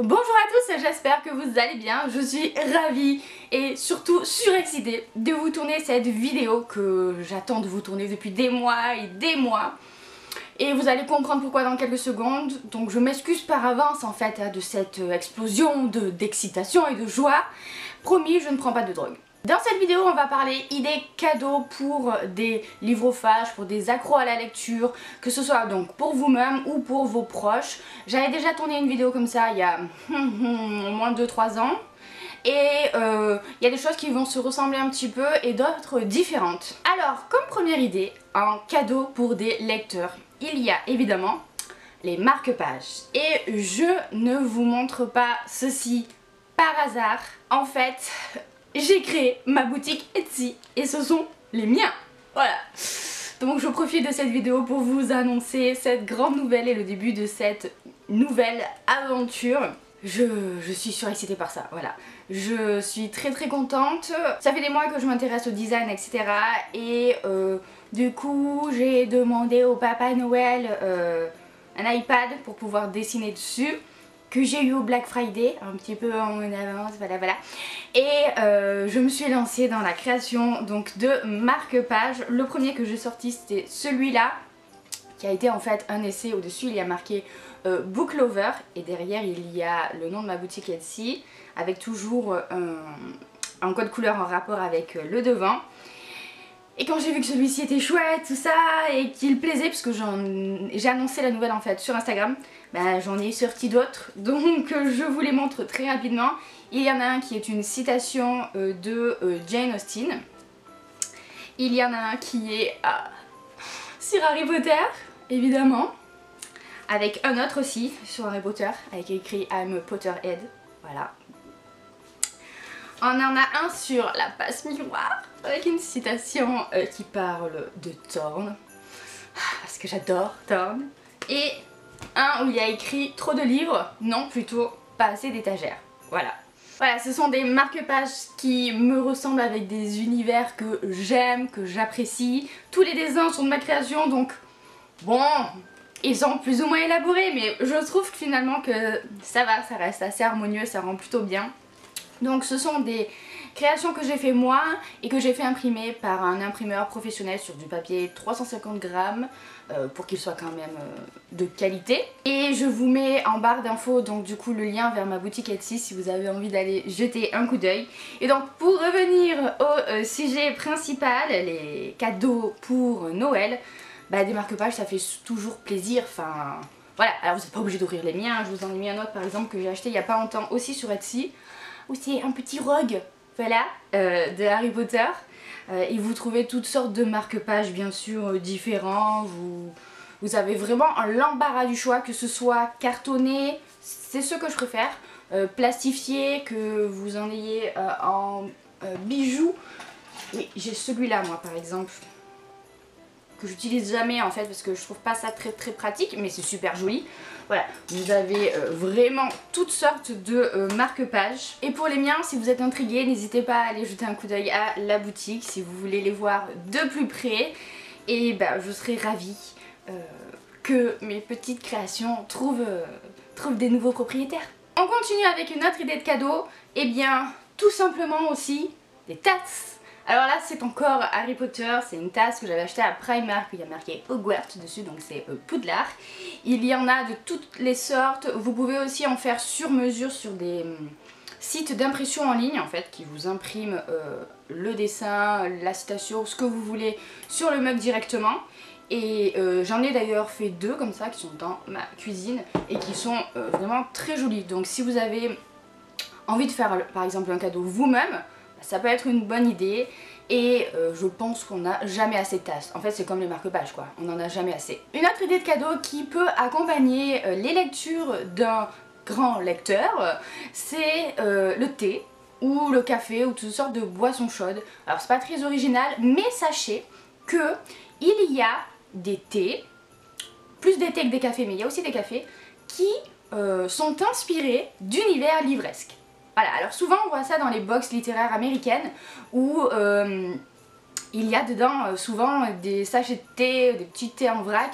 Bonjour à tous, j'espère que vous allez bien, je suis ravie et surtout surexcitée de vous tourner cette vidéo que j'attends de vous tourner depuis des mois et des mois. Et vous allez comprendre pourquoi dans quelques secondes, donc je m'excuse par avance en fait de cette explosion d'excitation et de joie. Promis, je ne prends pas de drogue. Dans cette vidéo, on va parler idées cadeaux pour des livrophages, pour des accros à la lecture, que ce soit donc pour vous-même ou pour vos proches. J'avais déjà tourné une vidéo comme ça il y a au moins 2-3 ans. Et il y a des choses qui vont se ressembler un petit peu et d'autres différentes. Alors, comme première idée, en cadeau pour des lecteurs, il y a évidemment les marque-pages. Et je ne vous montre pas ceci par hasard. En fait, j'ai créé ma boutique Etsy et ce sont les miens. Voilà. Donc je profite de cette vidéo pour vous annoncer cette grande nouvelle et le début de cette nouvelle aventure. Je suis surexcitée par ça, voilà. Je suis très contente. Ça fait des mois que je m'intéresse au design, etc. Et du coup, j'ai demandé au Papa Noël un iPad pour pouvoir dessiner dessus, que j'ai eu au Black Friday, un petit peu en avance, voilà. Et je me suis lancée dans la création donc de marque-pages. Le premier que j'ai sorti, c'était celui-là, qui a été en fait un essai. Au-dessus, il y a marqué Book Lover, et derrière, il y a le nom de ma boutique Etsy, avec toujours un code couleur en rapport avec le devant. Et quand j'ai vu que celui-ci était chouette, tout ça, et qu'il plaisait, parce que j'ai annoncé la nouvelle en fait sur Instagram, ben, j'en ai sorti d'autres, donc je vous les montre très rapidement. Il y en a un qui est une citation de Jane Austen. Il y en a un qui est sur Harry Potter, évidemment, avec un autre aussi sur Harry Potter, avec écrit I'm a Potterhead, voilà. On en a un sur la passe miroir, avec une citation qui parle de Thorne, parce que j'adore Thorne. Et un où il y a écrit trop de livres, non plutôt pas assez d'étagères, voilà. Voilà, ce sont des marque-pages qui me ressemblent, avec des univers que j'aime, que j'apprécie. Tous les dessins sont de ma création, donc bon, ils sont plus ou moins élaborés, mais je trouve finalement que ça va, ça reste assez harmonieux, ça rend plutôt bien. Donc ce sont des créations que j'ai fait moi et que j'ai fait imprimer par un imprimeur professionnel sur du papier 350 grammes pour qu'il soit quand même de qualité. Et je vous mets en barre d'infos donc du coup le lien vers ma boutique Etsy si vous avez envie d'aller jeter un coup d'œil. Et donc pour revenir au sujet principal, les cadeaux pour Noël, bah, des marque-pages ça fait toujours plaisir, enfin voilà. Alors vous n'êtes pas obligé d'ouvrir les miens, je vous en ai mis un autre par exemple que j'ai acheté il n'y a pas longtemps aussi sur Etsy, où c'est un petit rogue, voilà, de Harry Potter. Et vous trouvez toutes sortes de marque-pages bien sûr différents. Vous avez vraiment l'embarras du choix, que ce soit cartonné, c'est ce que je préfère, plastifié, que vous en ayez en bijoux. Oui, j'ai celui-là moi par exemple, que j'utilise jamais en fait parce que je trouve pas ça très pratique, mais c'est super joli. Voilà, vous avez vraiment toutes sortes de marque-pages. Et pour les miens, si vous êtes intrigués, n'hésitez pas à aller jeter un coup d'œil à la boutique si vous voulez les voir de plus près. Et bah, je serai ravie que mes petites créations trouvent des nouveaux propriétaires. On continue avec une autre idée de cadeau. Et bien, tout simplement aussi des tasses. Alors là c'est encore Harry Potter, c'est une tasse que j'avais achetée à Primark, il y a marqué Hogwarts dessus, donc c'est Poudlard. Il y en a de toutes les sortes, vous pouvez aussi en faire sur mesure sur des sites d'impression en ligne en fait, qui vous impriment le dessin, la citation, ce que vous voulez sur le mug directement. Et j'en ai d'ailleurs fait deux comme ça qui sont dans ma cuisine et qui sont vraiment très jolis. Donc si vous avez envie de faire par exemple un cadeau vous-même, ça peut être une bonne idée. Et je pense qu'on n'a jamais assez de tasses. En fait c'est comme les marque-pages quoi, on n'en a jamais assez. Une autre idée de cadeau qui peut accompagner les lectures d'un grand lecteur, c'est le thé ou le café ou toutes sortes de boissons chaudes. Alors c'est pas très original, mais sachez que il y a des thés, plus des thés que des cafés, mais il y a aussi des cafés qui sont inspirés d'univers livresques. Voilà, alors souvent on voit ça dans les box littéraires américaines où il y a dedans souvent des sachets de thé, des petits thés en vrac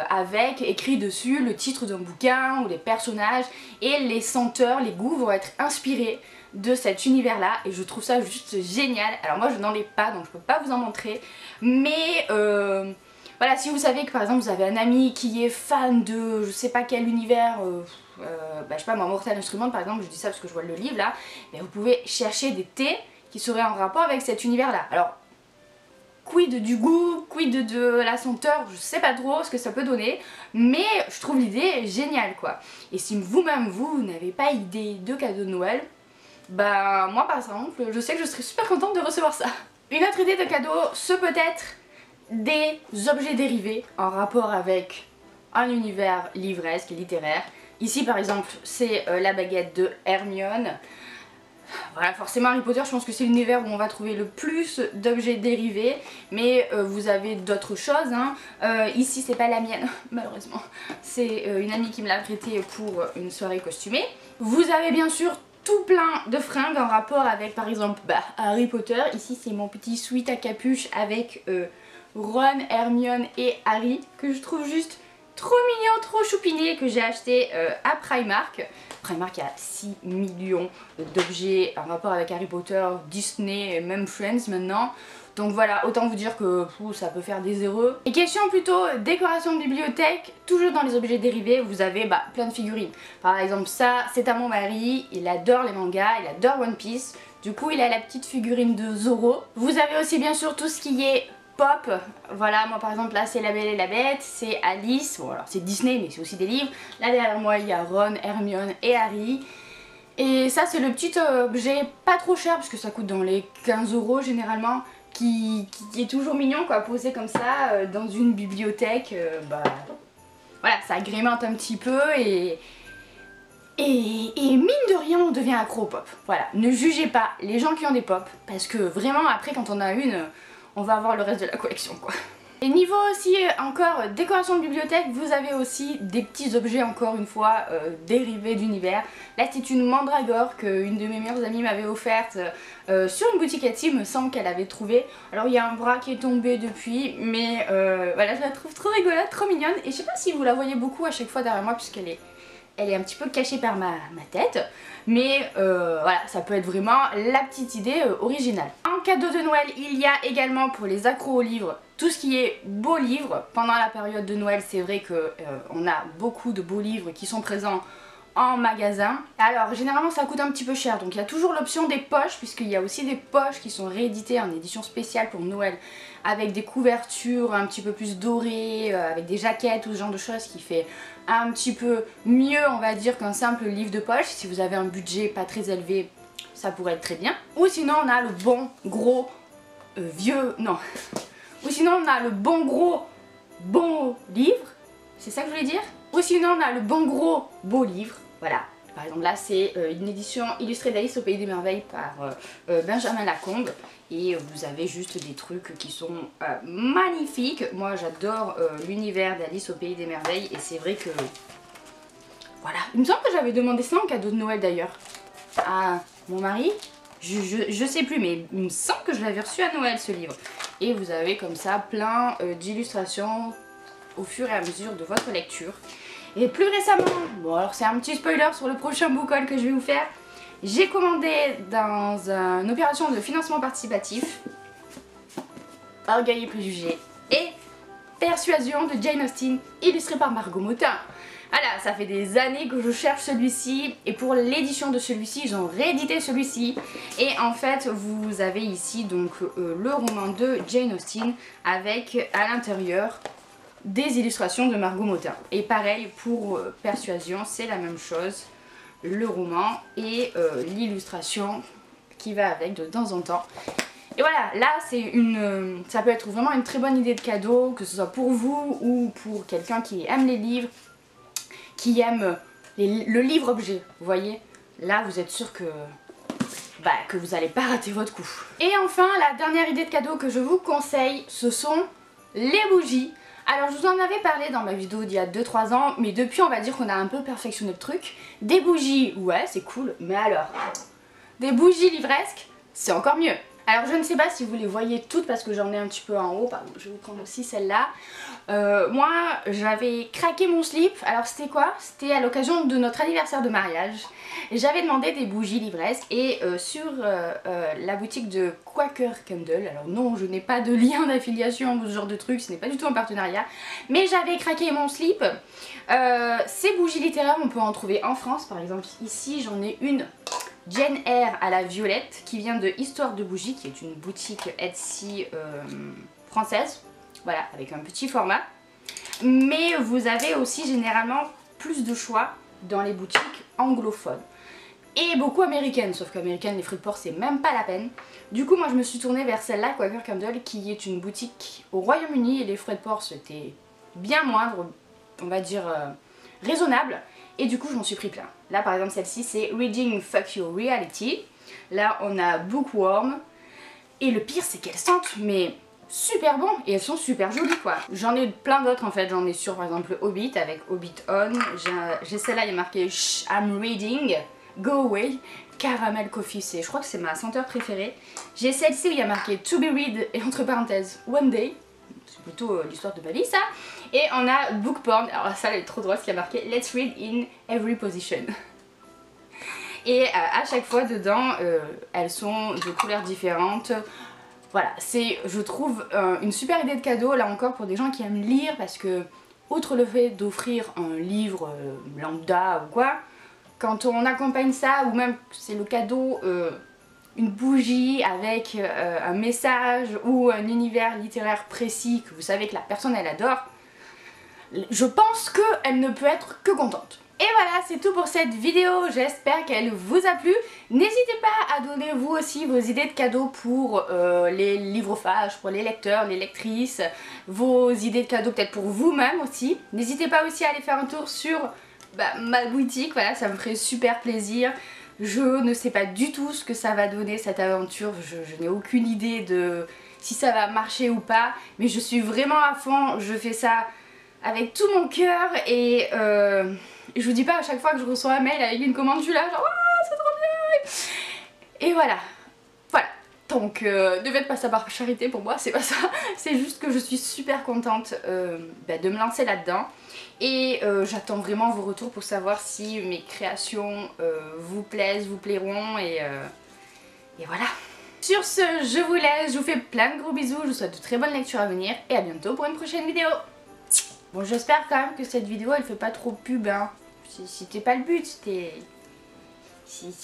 avec écrit dessus le titre d'un bouquin ou les personnages, et les senteurs, les goûts vont être inspirés de cet univers là, et je trouve ça juste génial. Alors moi je n'en ai pas donc je peux pas vous en montrer, mais voilà, si vous savez que par exemple vous avez un ami qui est fan de je sais pas quel univers, je sais pas moi, Mortal Instruments par exemple, je dis ça parce que je vois le livre là, mais vous pouvez chercher des thés qui seraient en rapport avec cet univers là. Alors quid du goût, quid de la senteur, je sais pas trop ce que ça peut donner, mais je trouve l'idée géniale quoi. Et si vous-même vous n'avez pas idée de cadeau de Noël, bah moi par exemple, je sais que je serais super contente de recevoir ça. Une autre idée de cadeau, ce peut être des objets dérivés en rapport avec un univers livresque et littéraire. Ici par exemple c'est la baguette de Hermione. Voilà, forcément Harry Potter, je pense que c'est l'univers où on va trouver le plus d'objets dérivés, mais vous avez d'autres choses, hein. Ici c'est pas la mienne malheureusement, c'est une amie qui me l'a prêté pour une soirée costumée. Vous avez bien sûr tout plein de fringues en rapport avec par exemple Harry Potter. Ici c'est mon petit sweat à capuche avec Ron, Hermione et Harry, que je trouve juste trop mignon, trop choupiné, que j'ai acheté à Primark. Primark, il y a 6 millions d'objets en rapport avec Harry Potter, Disney et même Friends maintenant. Donc voilà, autant vous dire que ça peut faire des heureux. Et question plutôt décoration de bibliothèque, toujours dans les objets dérivés, vous avez plein de figurines. Par exemple ça, c'est à mon mari, il adore les mangas, il adore One Piece. Du coup il a la petite figurine de Zoro. Vous avez aussi bien sûr tout ce qui est pop, voilà, moi par exemple là c'est La Belle et la Bête, c'est Alice, bon alors c'est Disney mais c'est aussi des livres. Là derrière moi il y a Ron, Hermione et Harry. Et ça c'est le petit objet pas trop cher parce que ça coûte dans les 15 € généralement, qui est toujours mignon quoi, posé comme ça dans une bibliothèque. Voilà, ça agrémente un petit peu et mine de rien on devient accro au pop. Voilà, ne jugez pas les gens qui ont des pop, parce que vraiment après quand on a une, on va avoir le reste de la collection quoi. Et niveau aussi encore décoration de bibliothèque, vous avez aussi des petits objets encore une fois dérivés d'univers. Là c'est une mandragore qu'une de mes meilleures amies m'avait offerte sur une boutique Etsy, il me semble qu'elle avait trouvé. Alors il y a un bras qui est tombé depuis, mais voilà, je la trouve trop rigolote, trop mignonne. Et je sais pas si vous la voyez beaucoup à chaque fois derrière moi puisqu'elle est un petit peu cachée par ma tête, mais voilà, ça peut être vraiment la petite idée originale. En cadeau de Noël, il y a également pour les accros aux livres tout ce qui est beaux livres. Pendant la période de Noël, c'est vrai que on a beaucoup de beaux livres qui sont présents en magasin. Alors généralement ça coûte un petit peu cher, donc il y a toujours l'option des poches, puisqu'il y a aussi des poches qui sont rééditées en édition spéciale pour Noël, avec des couvertures un petit peu plus dorées, avec des jaquettes ou ce genre de choses, qui fait un petit peu mieux on va dire qu'un simple livre de poche. Si vous avez un budget pas très élevé, ça pourrait être très bien. Ou sinon on a le bon gros ou sinon on a le bon gros bon livre, c'est ça que je voulais dire. Ou sinon on a le bon gros beau livre, voilà. Par exemple là c'est une édition illustrée d'Alice au Pays des Merveilles par Benjamin Lacombe. Et vous avez juste des trucs qui sont magnifiques. Moi j'adore l'univers d'Alice au Pays des Merveilles. Et c'est vrai que... Voilà. Il me semble que j'avais demandé ça en cadeau de Noël d'ailleurs à mon mari. Je sais plus, mais il me semble que je l'avais reçu à Noël ce livre. Et vous avez comme ça plein d'illustrations au fur et à mesure de votre lecture. Et plus récemment, bon alors c'est un petit spoiler sur le prochain book haul que je vais vous faire. J'ai commandé dans une opération de financement participatif Orgueil et Préjugés et Persuasion de Jane Austen, illustré par Margot Motin. Voilà, ça fait des années que je cherche celui-ci et pour l'édition de celui-ci, ils ont réédité celui-ci. Et en fait, vous avez ici donc le roman de Jane Austen avec à l'intérieur des illustrations de Margot Motin. Et pareil pour Persuasion, c'est la même chose. Le roman et l'illustration qui va avec de temps en temps. Et voilà, là c'est ça peut être vraiment une très bonne idée de cadeau, que ce soit pour vous ou pour quelqu'un qui aime les livres, qui aime le livre objet, vous voyez. Là vous êtes sûr que vous n'allez pas rater votre coup. Et enfin la dernière idée de cadeau que je vous conseille, ce sont les bougies. Alors je vous en avais parlé dans ma vidéo d'il y a 2-3 ans, mais depuis on va dire qu'on a un peu perfectionné le truc. Des bougies, ouais c'est cool, mais alors, des bougies livresques, c'est encore mieux. Alors je ne sais pas si vous les voyez toutes parce que j'en ai un petit peu en haut, pardon, je vais vous prendre aussi celle-là. Moi j'avais craqué mon slip, alors c'était quoi? C'était à l'occasion de notre anniversaire de mariage. J'avais demandé des bougies livresques et sur la boutique de Quaker Candle, alors non je n'ai pas de lien d'affiliation ou ce genre de truc, ce n'est pas du tout un partenariat, mais j'avais craqué mon slip. Ces bougies littéraires on peut en trouver en France, par exemple ici j'en ai une Jane Eyre à la violette qui vient de Histoire de Bougie qui est une boutique Etsy française, voilà, avec un petit format. Mais vous avez aussi généralement plus de choix dans les boutiques anglophones et beaucoup américaines, sauf qu'américaines les fruits de porc c'est même pas la peine. Du coup moi je me suis tournée vers celle-là, Quaker Candle, qui est une boutique au Royaume-Uni et les fruits de porc c'était bien moindre, on va dire raisonnable. Et du coup je m'en suis pris plein. Là par exemple celle-ci c'est Reading Fuck Your Reality. Là on a Bookworm. Et le pire c'est qu'elles sentent mais super bon et elles sont super jolies quoi. J'en ai plein d'autres en fait. J'en ai sur par exemple Hobbit avec Hobbit On. J'ai celle-là, il y a marqué Shh, I'm reading, Go Away. Caramel Coffee, je crois que c'est ma senteur préférée. J'ai celle-ci où il y a marqué To Be Read et entre parenthèses One Day. C'est plutôt l'histoire de ma vie ça. Et on a Book Porn, alors ça elle est trop drôle, ce qui a marqué Let's Read in Every Position. Et à chaque fois dedans, elles sont de couleurs différentes. Voilà, c'est je trouve une super idée de cadeau là encore pour des gens qui aiment lire, parce que outre le fait d'offrir un livre lambda ou quoi, quand on accompagne ça, ou même c'est le cadeau une bougie avec un message ou un univers littéraire précis que vous savez que la personne elle adore, je pense qu'elle ne peut être que contente. Et voilà, c'est tout pour cette vidéo, j'espère qu'elle vous a plu. N'hésitez pas à donner vous aussi vos idées de cadeaux pour les livrophages, pour les lecteurs, les lectrices, vos idées de cadeaux peut-être pour vous-même aussi. N'hésitez pas aussi à aller faire un tour sur ma boutique, voilà, ça me ferait super plaisir. Je ne sais pas du tout ce que ça va donner cette aventure, je n'ai aucune idée de si ça va marcher ou pas, mais je suis vraiment à fond, je fais ça avec tout mon cœur et je vous dis pas à chaque fois que je reçois un mail avec une commande, je suis là genre oh, c'est trop bien. Et voilà, voilà. Donc ne faites pas ça par charité pour moi, c'est pas ça. C'est juste que je suis super contente de me lancer là-dedans. Et j'attends vraiment vos retours pour savoir si mes créations vous plaisent, vous plairont et voilà. Sur ce, je vous laisse, je vous fais plein de gros bisous, je vous souhaite de très bonnes lectures à venir et à bientôt pour une prochaine vidéo. Bon, j'espère quand même que cette vidéo elle fait pas trop pub, hein. C'était pas le but, c'était...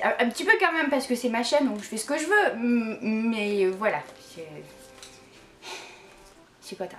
un petit peu quand même parce que c'est ma chaîne donc je fais ce que je veux, mais voilà. Je suis contente.